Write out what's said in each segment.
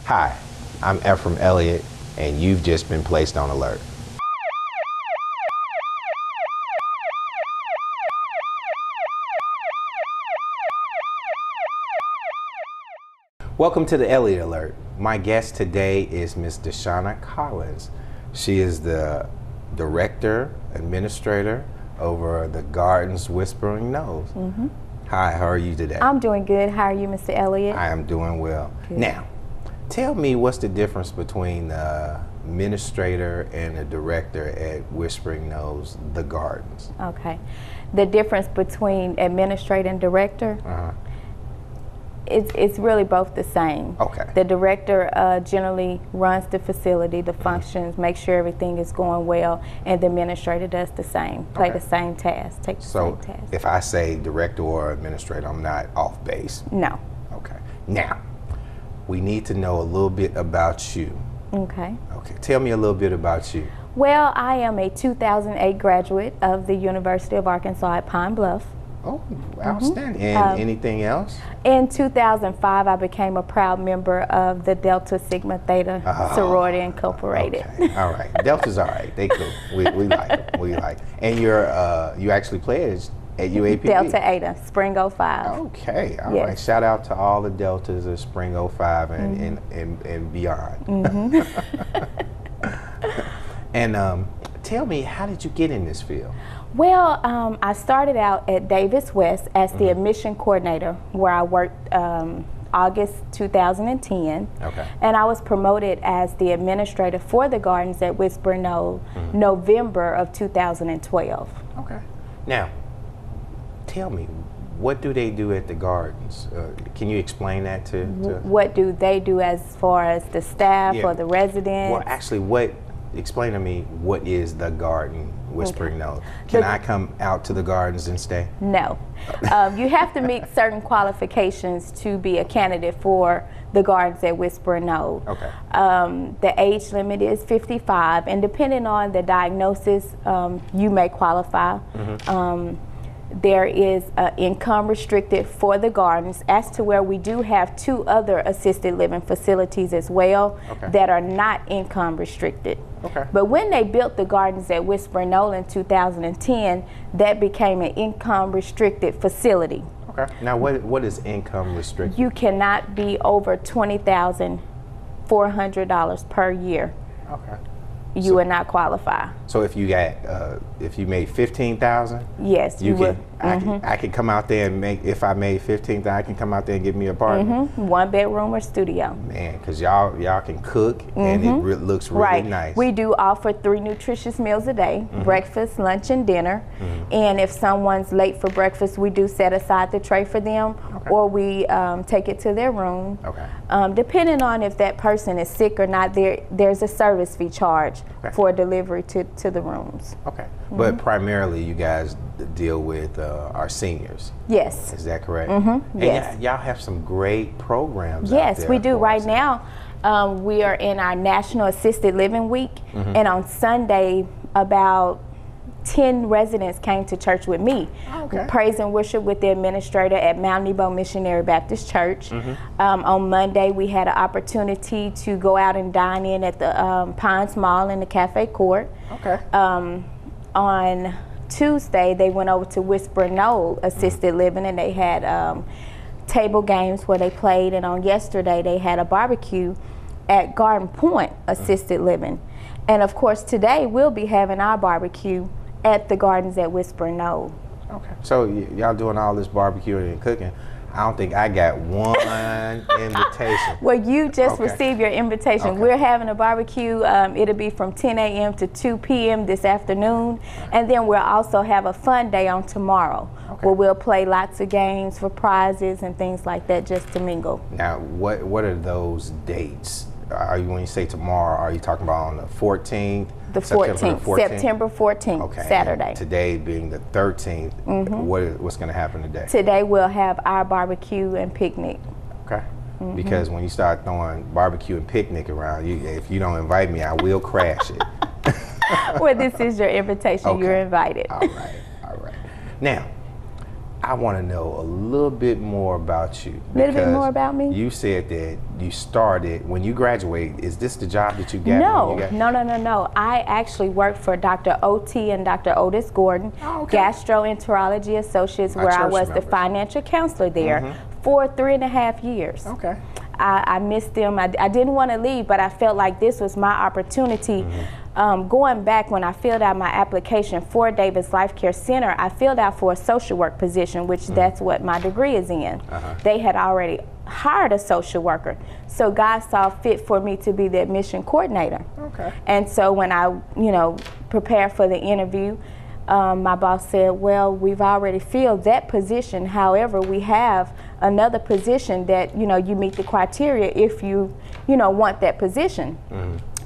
Hi, I'm Ephraim Elliott, and you've just been placed on alert. Welcome to the Elliott Alert. My guest today is Miss Deshona Collins. She is the Director, Administrator over the Gardens Whispering Knolls. Hi, how are you today? I'm doing good. How are you, Mr. Elliott? I am doing well. Good. Now, tell me what's the difference between the administrator and the director at Whispering Knolls, the Gardens? Okay. The difference between administrator and director, it's really both the same. Okay. The director generally runs the facility, the functions, make sure everything is going well, and the administrator does the same, play the same task, take the same task. So if I say director or administrator, I'm not off base? No. Okay. Now, we need to know a little bit about you. Okay. Okay. Tell me a little bit about you. Well, I am a 2008 graduate of the University of Arkansas at Pine Bluff. Oh, outstanding. And anything else? In 2005, I became a proud member of the Delta Sigma Theta Sorority Incorporated. Okay. All right. Delta's all right. They cool. We like them. We like them. And you actually pledged at UAPB. Delta Eta, Spring 05. Okay. All right. Shout out to all the Deltas of Spring 05 and beyond. And tell me, how did you get in this field? Well, I started out at Davis West as the admission coordinator, where I worked August 2010. Okay. And I was promoted as the administrator for the Gardens at Whispering Knoll November of 2012. Okay. Now, tell me, what do they do at the Gardens? Can you explain that to What do they do as far as the staff or the residents? Well, actually, explain to me, what is the Garden Whispering Knoll? Can I come out to the Gardens and stay? No. You have to meet certain qualifications to be a candidate for the Gardens at Whispering Knoll. Okay. The age limit is 55, and depending on the diagnosis, you may qualify. There is income restricted for the Gardens, as to where we do have 2 other assisted living facilities as well that are not income restricted. Okay. But when they built the Gardens at Whispering Knoll in 2010, that became an income restricted facility. Okay. Now what is income restricted? You cannot be over $20,400 per year. Okay. You would not qualify. So if you got, if you made 15,000, yes, you would. I could come out there and make. If I made 15,000, I can come out there and get me an apartment. 1 bedroom or studio. Man, because y'all can cook and it looks really nice. We do offer 3 nutritious meals a day: breakfast, lunch, and dinner. And if someone's late for breakfast, we do set aside the tray for them, or we take it to their room. Okay. Depending on if that person is sick or not, there's a service fee charge for delivery to the rooms. Okay. But primarily you guys deal with our seniors. Yes. Is that correct? Yes. Y'all have some great programs out Yes, there we do. Right now, we are in our National Assisted Living Week, and on Sunday, about 10 residents came to church with me. Praise and worship with the administrator at Mount Nebo Missionary Baptist Church. On Monday, we had an opportunity to go out and dine in at the Pines Mall in the Cafe Court. On Tuesday, they went over to Whispering Knoll Assisted Living, and they had table games where they played. And on yesterday, they had a barbecue at Garden Point Assisted Living. And of course, today we'll be having our barbecue at the Gardens at Whispering Knoll. Okay. So y'all doing all this barbecuing and cooking. I don't think I got one invitation. Well, you just received your invitation. We're having a barbecue. It'll be from 10 a.m. to 2 p.m. this afternoon. And then we'll also have a fun day on tomorrow where we'll play lots of games for prizes and things like that, just to mingle. Now, what are those dates? When you say tomorrow, are you talking about on the 14th? The 14th, September 14th, Saturday. And today being the 13th, what's going to happen today? Today we'll have our barbecue and picnic. Okay. Because when you start throwing barbecue and picnic around, if you don't invite me, I will crash it. Well, this is your invitation. You're invited. All right. Now, I want to know a little bit more about you. A little bit more about me? You said that you started, when you graduated, is this the job that you got? No. I actually worked for Dr. O.T. and Dr. Otis Gordon, Gastroenterology Associates, where I was the financial counselor there for 3.5 years. Okay. I missed them. I didn't want to leave, but I felt like this was my opportunity. Going back when I filled out my application for Davis Life Care Center, I filled out for a social work position, which that's what my degree is in. They had already hired a social worker. So God saw fit for me to be the admission coordinator. Okay. And so when I, prepared for the interview, my boss said, well, we've already filled that position. However, we have another position that, you meet the criteria if you, want that position.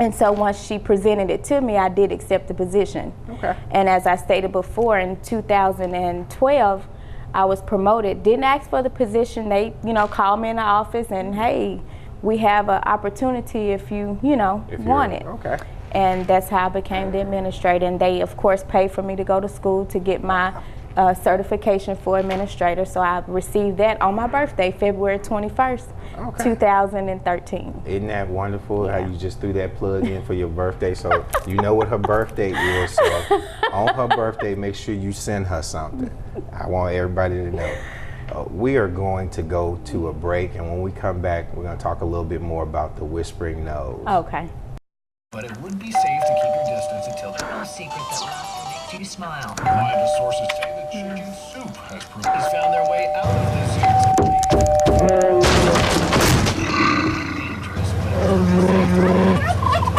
And so once she presented it to me, I did accept the position. Okay. And as I stated before, in 2012, I was promoted. Didn't ask for the position. They, called me in the office and, hey, we have an opportunity if you, want it. Okay. And that's how I became the administrator. And they, of course, paid for me to go to school to get my certification for administrator. So I received that on my birthday, February 21st, 2013. Isn't that wonderful how you just threw that plug in for your birthday? So you know what her birthday is. So on her birthday, make sure you send her something. I want everybody to know. We are going to go to a break. And when we come back, we're going to talk a little bit more about the Whispering Nose. Okay. But it would be safe to keep your distance until there's no secret that laughter makes you smile. Reliable sources say that chicken soup has found their way out of this dangerous, but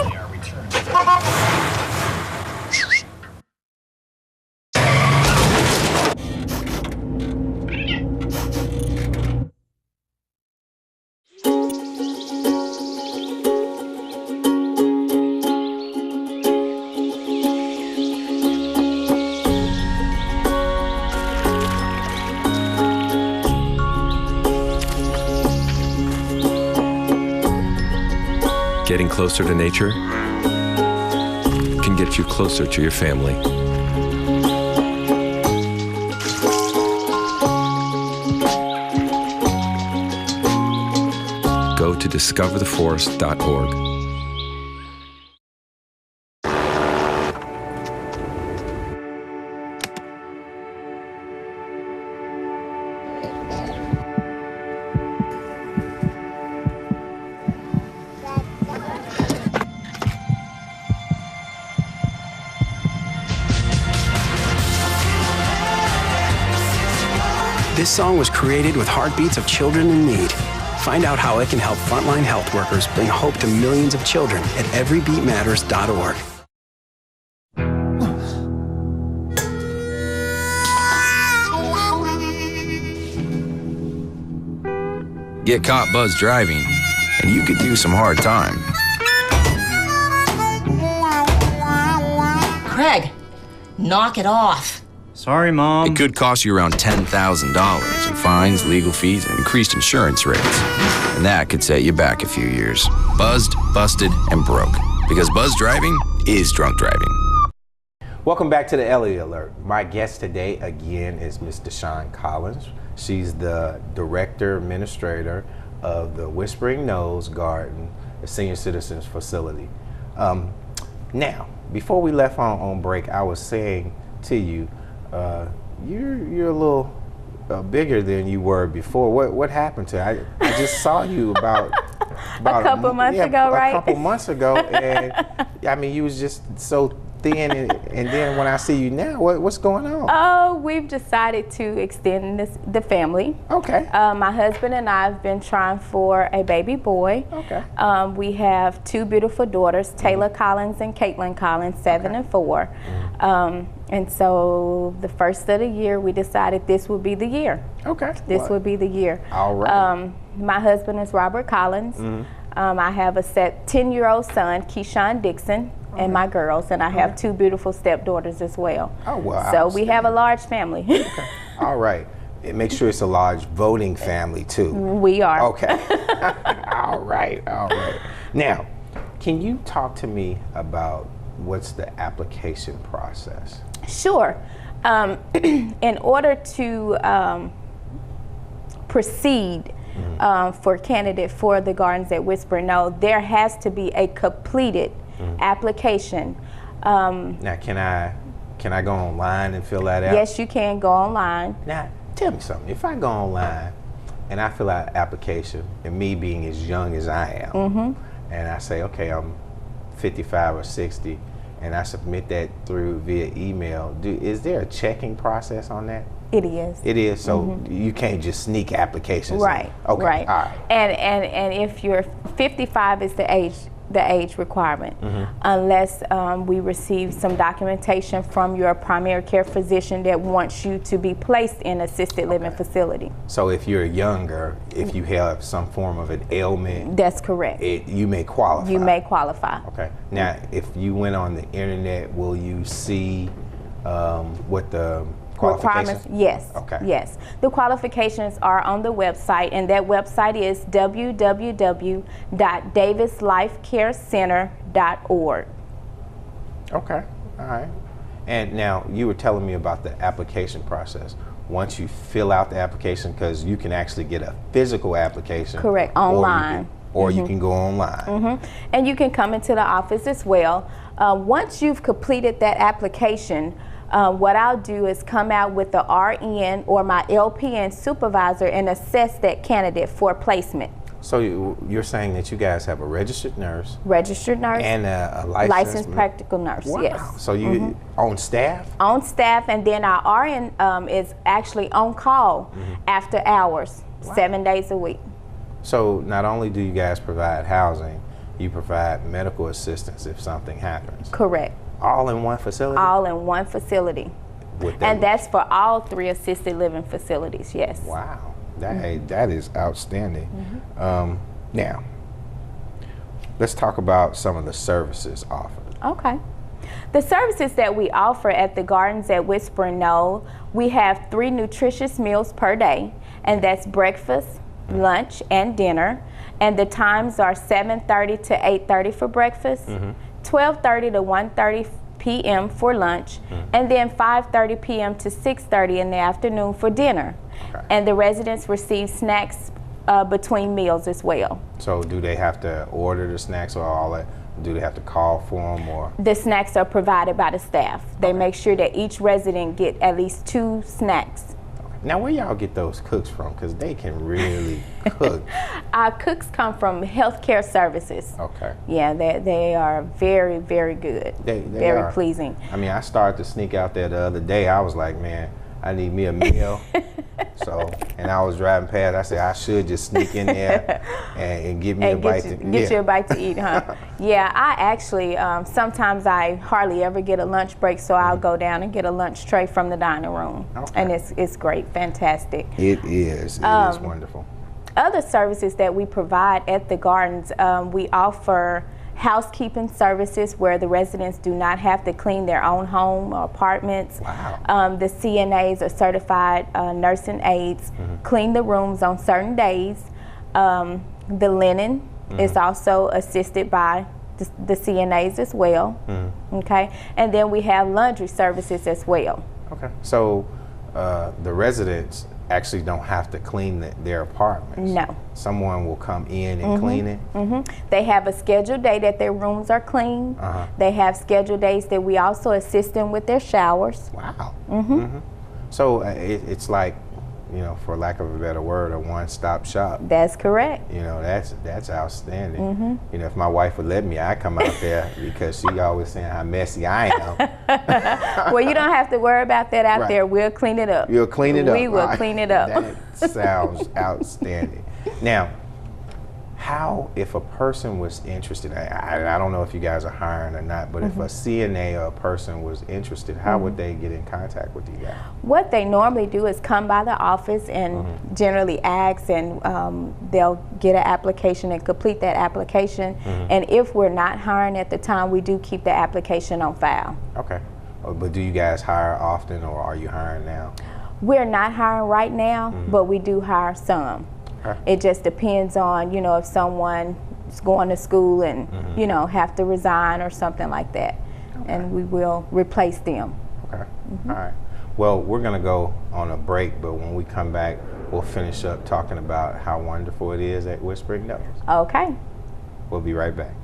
they are returned. Getting closer to nature can get you closer to your family. Go to discovertheforest.org. This song was created with heartbeats of children in need. Find out how it can help frontline health workers bring hope to millions of children at everybeatmatters.org. Get caught buzz driving, and you could do some hard time. Craig, knock it off. Sorry, Mom. It could cost you around $10,000 in fines, legal fees, and increased insurance rates. And that could set you back a few years. Buzzed, busted, and broke. Because buzz driving is drunk driving. Welcome back to the Elliott Alert. My guest today, again, is Ms. Deshona Collins. She's the Director Administrator of the Whispering Nose Garden, a senior citizens facility. Now, before we left on break, I was saying to you, you're a little bigger than you were before. What happened to you? I just saw you about a couple months ago, right? A couple months ago, and I mean, you was just so thin, and then when I see you now, what's going on? Oh, we've decided to extend the family. Okay. My husband and I have been trying for a baby boy. Okay. We have two beautiful daughters, Taylor Collins and Caitlin Collins, 7 and 4. And so the first of the year, we decided this would be the year. Okay. This would be the year. All right. My husband is Robert Collins. I have a 10-year-old son, Keyshawn Dixon, and my girls, and I have two beautiful stepdaughters as well. Oh, wow. So we have a large family. Okay. All right. Make sure it's a large voting family, too. We are. Okay. All right. All right. Now, can you talk to me about what's the application process? Sure. In order to proceed for candidate for the Gardens at Whispering Knoll, there has to be a completed application. Now, can I go online and fill that out? Yes, you can go online. Now, tell me something. If I go online and I fill out an application, and me being as young as I am, and I say, okay, I'm 55 or 60, and I submit that through via email, is there a checking process on that? It is. It is, so you can't just sneak applications. Right. In. Okay. Right. All right. And if you're 55 is the age requirement, unless we receive some documentation from your primary care physician that wants you to be placed in assisted living facility. So if you're younger, if you have some form of an ailment, that's correct. You may qualify. You may qualify. Okay. Now, if you went on the internet, will you see what the qualifications? Yes. Okay. Yes. The qualifications are on the website, and that website is www.davislifecarecenter.org. Okay. All right. And now you were telling me about the application process. Once you fill out the application, because you can actually get a physical application. Correct. Online. Or you can go online. And you can come into the office as well. Once you've completed that application, what I'll do is come out with the RN or my LPN supervisor and assess that candidate for placement. So you're saying that you guys have a registered nurse? Registered nurse. And a licensed practical nurse, wow. Yes. So you on staff? On staff, and then our RN is actually on call after hours, 7 days a week. So not only do you guys provide housing, you provide medical assistance if something happens. Correct. All in one facility? All in one facility. And that's for all 3 assisted living facilities, yes. Wow, that is outstanding. Now, let's talk about some of the services offered. Okay. The services that we offer at the Gardens at Whispering Knoll, we have 3 nutritious meals per day, and that's breakfast, lunch, and dinner. And the times are 7:30 to 8:30 for breakfast, 12:30 to 1:30 p.m. for lunch, and then 5:30 p.m. to 6:30 in the afternoon for dinner. Okay. And the residents receive snacks between meals as well. So do they have to order the snacks or all that? Do they have to call for them or? The snacks are provided by the staff. They make sure that each resident get at least 2 snacks. Now, where y'all get those cooks from? Because they can really cook. Our cooks come from healthcare services. Okay. Yeah, they are very, very good. They very are pleasing. I mean, I started to sneak out there the other day. I was like, man, I need me a meal. And I was driving past. I said, I should just sneak in there and give me a bite to eat. Get you a bite to eat, huh? Yeah, I actually, sometimes I hardly ever get a lunch break, so I'll go down and get a lunch tray from the dining room. Okay. And it's great, fantastic. It is wonderful. Other services that we provide at the Gardens, we offer housekeeping services where the residents do not have to clean their own home or apartments. Wow. The CNAs are certified nursing aides, clean the rooms on certain days. The linen is also assisted by the CNAs as well. Okay, and then we have laundry services as well. Okay, so the residents actually don't have to clean their apartments. No. Someone will come in and clean it? They have a scheduled day that their rooms are clean. They have scheduled days that we also assist them with their showers. Wow. So it's like, you know, for lack of a better word, a one-stop shop. That's correct. You know, that's outstanding. You know, if my wife would let me, I'd come out there because she always saying how messy I am. Well, you don't have to worry about that out there. We'll clean it up. You'll clean it up. We will clean it up. That sounds outstanding. Now, how, if a person was interested, I don't know if you guys are hiring or not, but if a CNA or a person was interested, how would they get in contact with you guys? What they normally do is come by the office and generally ask, and they'll get an application and complete that application. And if we're not hiring at the time, we do keep the application on file. Okay. But do you guys hire often, or are you hiring now? We're not hiring right now, but we do hire some. Okay. It just depends on, you know, if someone is going to school and, you know, have to resign or something like that. And we will replace them. Okay. All right. Well, we're going to go on a break, but when we come back, we'll finish up talking about how wonderful it is at Whispering Knoll. Okay. We'll be right back.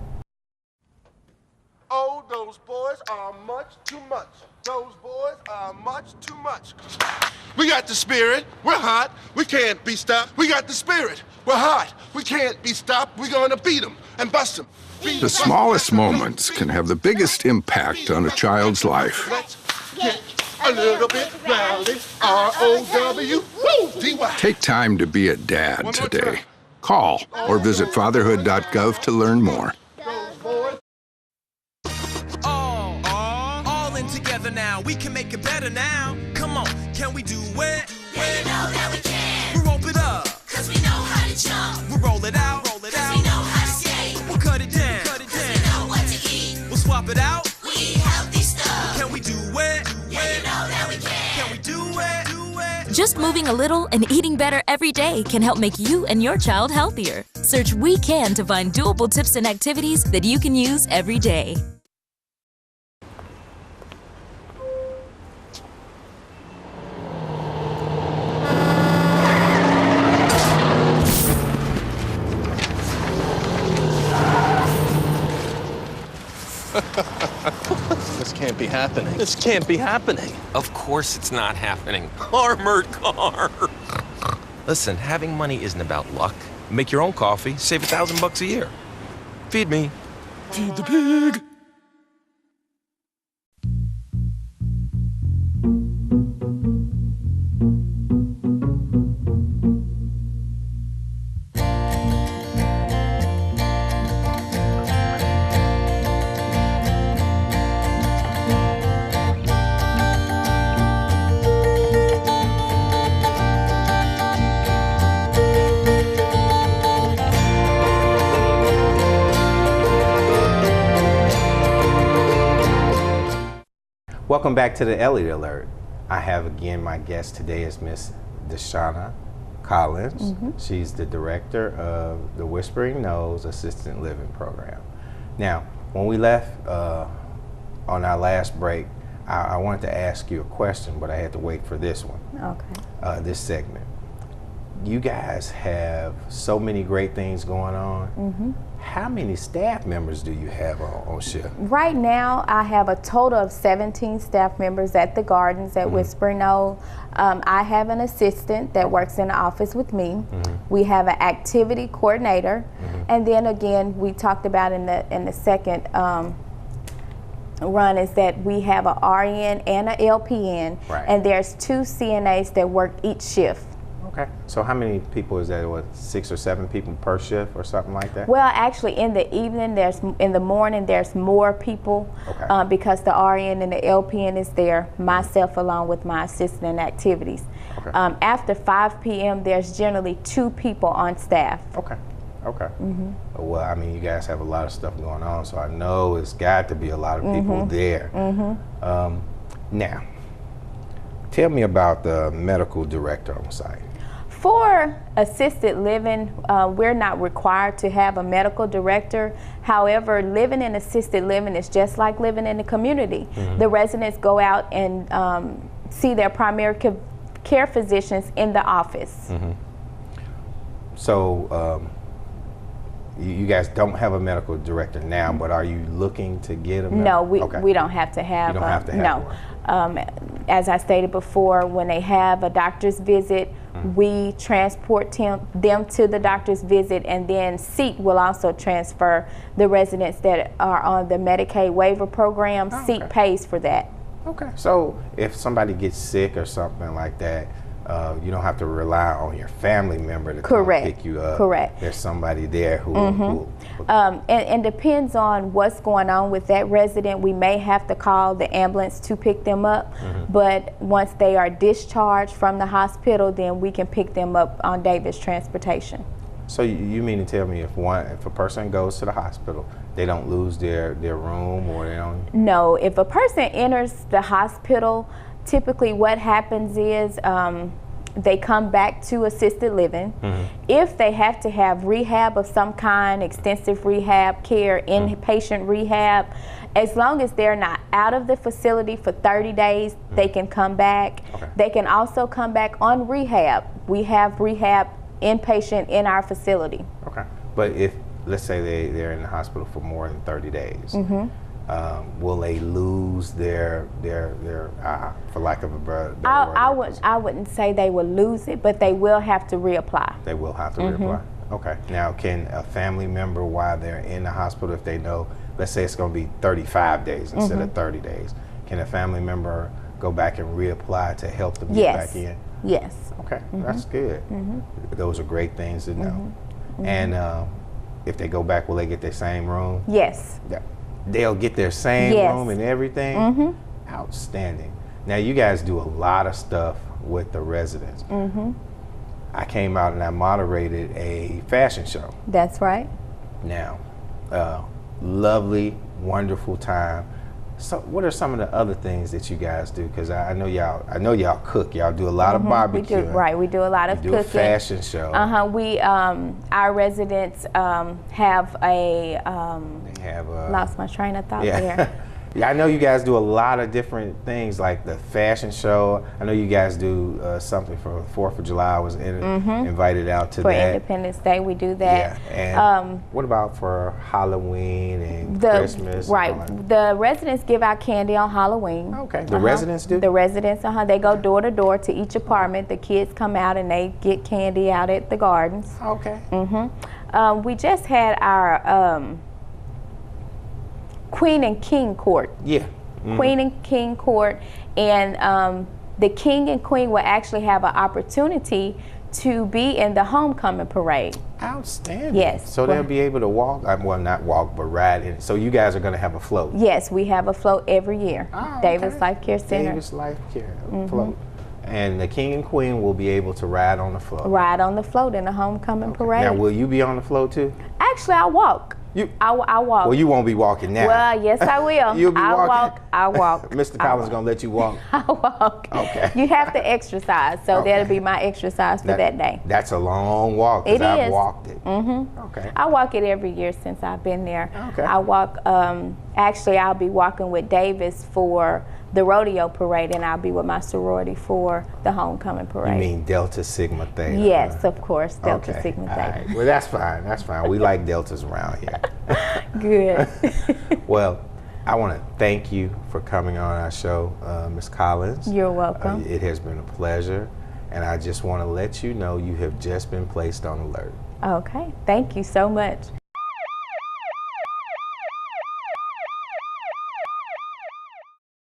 Oh, those boys are much too much. Those boys are much too much. We got the spirit. We're hot. We can't be stopped. We got the spirit. We're hot. We can't be stopped. We're going to beat them and bust them. The smallest moments can have the biggest impact on a child's life. Let's get a little bit rowdy. R-O-W-D-Y. Take time to be a dad today. Call or visit fatherhood.gov to learn more. All in together now. We can make it better now. Come on, can we do it? Yeah, you know that we can. We rope it up, Cause we know how to jump. we roll it out, Cause we know how to skate. we'll cut it down, Cause we know what to eat. we'll swap it out. We eat healthy stuff. Can we do it? Yeah, you know that we can. Can we do it? Just moving a little and eating better every day can help make you and your child healthier. Search We Can to find doable tips and activities that you can use every day. This can't be happening. This can't be happening. Of course it's not happening. Armored car. Listen, having money isn't about luck. Make your own coffee, save $1,000 a year. Feed me. Feed the pig. Welcome back to the Elliott Alert. I have again, my guest today is Miss Deshona Collins. She's the director of the Whispering Knoll's Assisted Living Program. Now, when we left on our last break, I wanted to ask you a question, but I had to wait for this one. Okay. This segment. You guys have so many great things going on. How many staff members do you have on shift? Right now, I have a total of 17 staff members at the Gardens at Whispering Knoll. I have an assistant that works in the office with me. We have an activity coordinator, and then again, we talked about in the second run is that we have an RN and an LPN, and there's 2 CNAs that work each shift. Okay. So how many people is that? What, 6 or 7 people per shift or something like that? Well, actually, in the evening, in the morning, there's more people because the RN and the LPN is there, myself along with my assistant in activities. Okay. After 5 p.m., there's generally 2 people on staff. Okay. Okay. Well, I mean, you guys have a lot of stuff going on, so I know it's got to be a lot of people there. Now, tell me about the medical director on site. For assisted living, we're not required to have a medical director. However, living in assisted living is just like living in the community. The residents go out and see their primary care physicians in the office. So you guys don't have a medical director now, but are you looking to get a medical? No, we don't have to have. You don't have to have one. As I stated before, when they have a doctor's visit, we transport them to the doctor's visit, and then SEAT will also transfer the residents that are on the Medicaid waiver program. SEAT pays for that. Okay. So if somebody gets sick or something like that, you don't have to rely on your family member to come pick you up. Correct. There's somebody there who and depends on what's going on with that resident. We may have to call the ambulance to pick them up, but once they are discharged from the hospital, then we can pick them up on Davis Transportation. So you mean to tell me if a person goes to the hospital, they don't lose their room, or they don't? No, if a person enters the hospital, typically what happens is they come back to assisted living. If they have to have rehab of some kind, extensive rehab care, inpatient rehab, as long as they're not out of the facility for 30 days, they can come back. They can also come back on rehab. We have rehab inpatient in our facility. Okay. But if, let's say they're in the hospital for more than 30 days, will they lose their for lack of a better word? I wouldn't say they will lose it, but they will have to reapply. They will have to reapply. Okay. Now, can a family member, while they're in the hospital, if they know, let's say it's going to be 35 days instead of 30 days, can a family member go back and reapply to help them get back in? Yes. Okay, that's good. Those are great things to know. And if they go back, will they get their same room? Yes. They'll get their same room and everything? Outstanding. Now, you guys do a lot of stuff with the residents. I came out and I moderated a fashion show. That's right. Now, lovely, wonderful time. So, what are some of the other things that you guys do? Because I know y'all cook. Y'all do a lot of barbecue. We do a lot of cooking. Do a fashion show. We our residents have a. They have a. Lost my train of thought there. Yeah, I know you guys do a lot of different things, like the fashion show. I know you guys do something for 4th of July. I was invited out to for that. Independence Day, we do that. Yeah. And what about for Halloween and Christmas? Right. The residents give out candy on Halloween. Okay. The residents do? The residents, they go door to door to each apartment. The kids come out and they get candy out at the gardens. Okay. We just had our Queen and King Court. Yeah. Queen and King Court, and the King and Queen will actually have an opportunity to be in the homecoming parade. Outstanding. Yes. So they'll be able to walk, well, not walk, but ride in. So you guys are going to have a float? Yes, we have a float every year. Davis Life Care Center. Davis Life Care float. And the King and Queen will be able to ride on the float? Ride on the float in the homecoming parade. Now, will you be on the float too? Actually, I'll walk. I walk. Well, you won't be walking now. Well, yes, I will. You'll be walking. I'll walk. Mr. Collins going to let you walk? I'll walk. Okay. You have to exercise, so that'll be my exercise for that day. That's a long walk, because I've walked it. Okay. I walk it every year since I've been there. Okay. I walk, actually, I'll be walking with Davis for the rodeo parade, and I'll be with my sorority for the homecoming parade. You mean Delta Sigma Theta? Yes, of course, Delta Sigma Theta. Right. Well, that's fine. That's fine. We like Deltas around here. Good. Well, I want to thank you for coming on our show, Ms. Collins. You're welcome. It has been a pleasure, and I just want to let you know you have just been placed on alert. Okay. Thank you so much.